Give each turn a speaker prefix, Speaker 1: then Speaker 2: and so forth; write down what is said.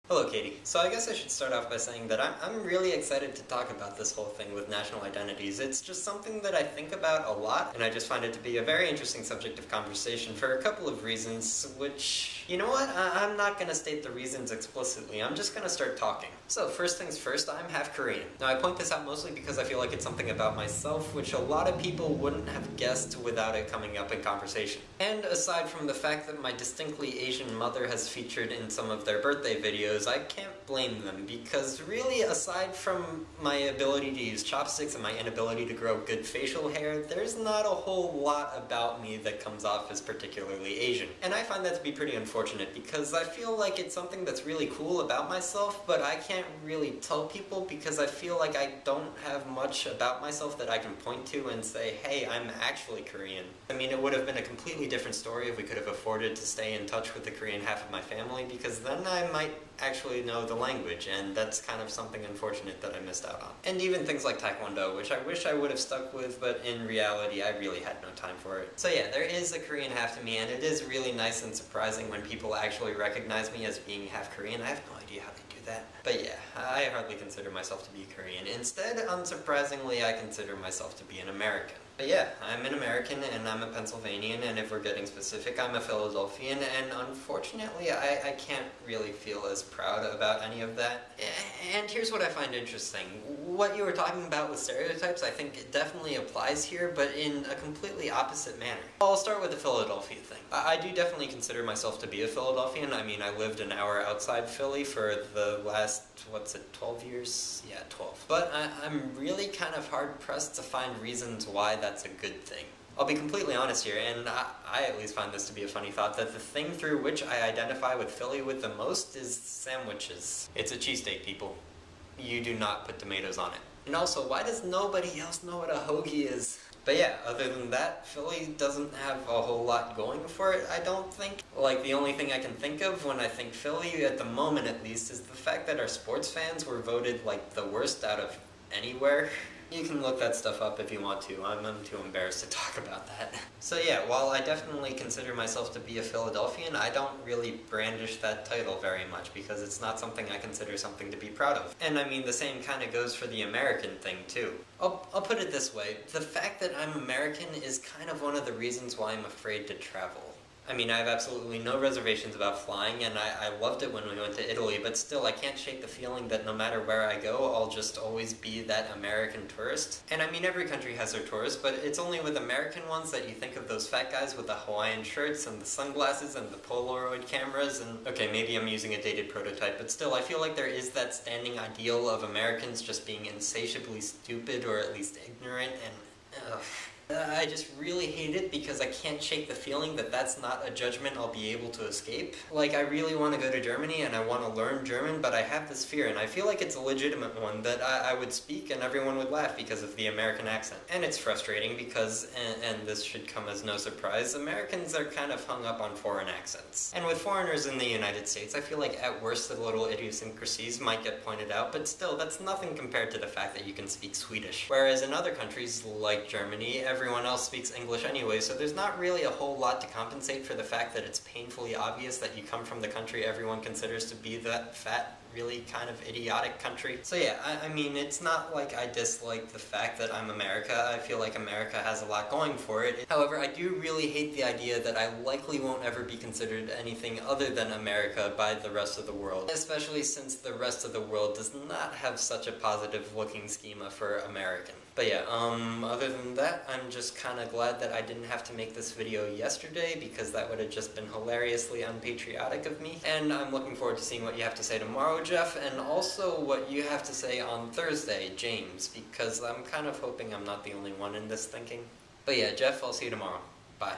Speaker 1: Hello, Katie. So I guess I should start off by saying that I'm really excited to talk about this whole thing with national identities. It's just something that I think about a lot, and I just find it to be a very interesting subject of conversation for a couple of reasons, which, you know what, I'm not going to state the reasons explicitly, I'm just going to start talking. So first things first, I'm half Korean. Now I point this out mostly because I feel like it's something about myself which a lot of people wouldn't have guessed without it coming up in conversation. And aside from the fact that my distinctly Asian mother has featured in some of their birthday videos, I can't blame them, because really, aside from my ability to use chopsticks and my inability to grow good facial hair, there's not a whole lot about me that comes off as particularly Asian. And I find that to be pretty unfortunate, because I feel like it's something that's really cool about myself, but I can't really tell people because I feel like I don't have much about myself that I can point to and say, hey, I'm actually Korean. I mean, it would have been a completely different story if we could have afforded to stay in touch with the Korean half of my family, because then I might actually know the language, and that's kind of something unfortunate that I missed out on. And even things like Taekwondo, which I wish I would have stuck with, but in reality I really had no time for it. So yeah, there is a Korean half to me, and it is really nice and surprising when people actually recognize me as being half Korean. I have no idea how they do that. But yeah, I hardly consider myself to be Korean. Instead, unsurprisingly, I consider myself to be an American. But yeah, I'm an American and I'm a Pennsylvanian, and if we're getting specific, I'm a Philadelphian, and unfortunately I can't really feel as proud about any of that. And here's what I find interesting. What you were talking about with stereotypes, I think it definitely applies here, but in a completely opposite manner. I'll start with the Philadelphia thing. I do definitely consider myself to be a Philadelphian. I mean, I lived an hour outside Philly for the last, 12 years? Yeah, 12. But I'm really kind of hard-pressed to find reasons why that's a good thing. I'll be completely honest here, and I at least find this to be a funny thought, that the thing through which I identify with Philly with the most is sandwiches. It's a cheesesteak, people. You do not put tomatoes on it. And also, why does nobody else know what a hoagie is? But yeah, other than that, Philly doesn't have a whole lot going for it, I don't think. Like, the only thing I can think of when I think Philly, at the moment at least, is the fact that our sports fans were voted, like, the worst out of anywhere. You can look that stuff up if you want to. I'm too embarrassed to talk about that. So yeah, while I definitely consider myself to be a Philadelphian, I don't really brandish that title very much because it's not something I consider something to be proud of. And I mean, the same kind of goes for the American thing too. I'll put it this way, the fact that I'm American is kind of one of the reasons why I'm afraid to travel. I mean, I have absolutely no reservations about flying, and I loved it when we went to Italy, but still, I can't shake the feeling that no matter where I go, I'll just always be that American tourist. And I mean, every country has their tourists, but it's only with American ones that you think of those fat guys with the Hawaiian shirts and the sunglasses and the Polaroid cameras, and okay, maybe I'm using a dated prototype, but still, I feel like there is that standing ideal of Americans just being insatiably stupid, or at least ignorant, and ugh. I just really hate it because I can't shake the feeling that that's not a judgment I'll be able to escape. Like, I really want to go to Germany and I want to learn German, but I have this fear, and I feel like it's a legitimate one, that I would speak and everyone would laugh because of the American accent. And it's frustrating because, and this should come as no surprise, Americans are kind of hung up on foreign accents. And with foreigners in the United States, I feel like at worst the little idiosyncrasies might get pointed out, but still, that's nothing compared to the fact that you can speak Swedish. Whereas in other countries, like Germany, everyone else speaks English anyway, so there's not really a whole lot to compensate for the fact that it's painfully obvious that you come from the country everyone considers to be that fat, really kind of idiotic country. So yeah, I mean, it's not like I dislike the fact that I'm America. I feel like America has a lot going for it. However, I do really hate the idea that I likely won't ever be considered anything other than America by the rest of the world, especially since the rest of the world does not have such a positive looking schema for American. But yeah, other than that, I'm just kind of glad that I didn't have to make this video yesterday, because that would have just been hilariously unpatriotic of me. And I'm looking forward to seeing what you have to say tomorrow, Jeff, and also what you have to say on Thursday, James, because I'm kind of hoping I'm not the only one in this thinking. But yeah, Jeff, I'll see you tomorrow. Bye.